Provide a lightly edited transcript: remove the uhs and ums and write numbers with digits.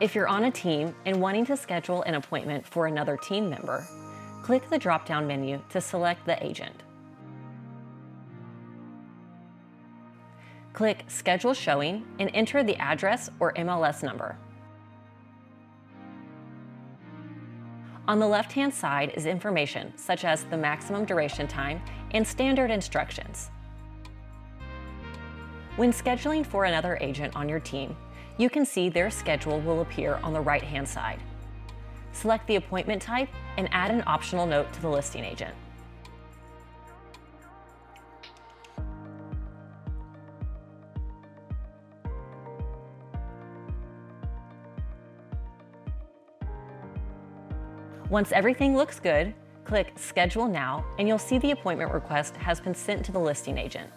If you're on a team and wanting to schedule an appointment for another team member, click the drop-down menu to select the agent. Click Schedule Showing and enter the address or MLS number. On the left-hand side is information such as the maximum duration time and standard instructions. When scheduling for another agent on your team, you can see their schedule will appear on the right-hand side. Select the appointment type and add an optional note to the listing agent. Once everything looks good, click Schedule Now and you'll see the appointment request has been sent to the listing agent.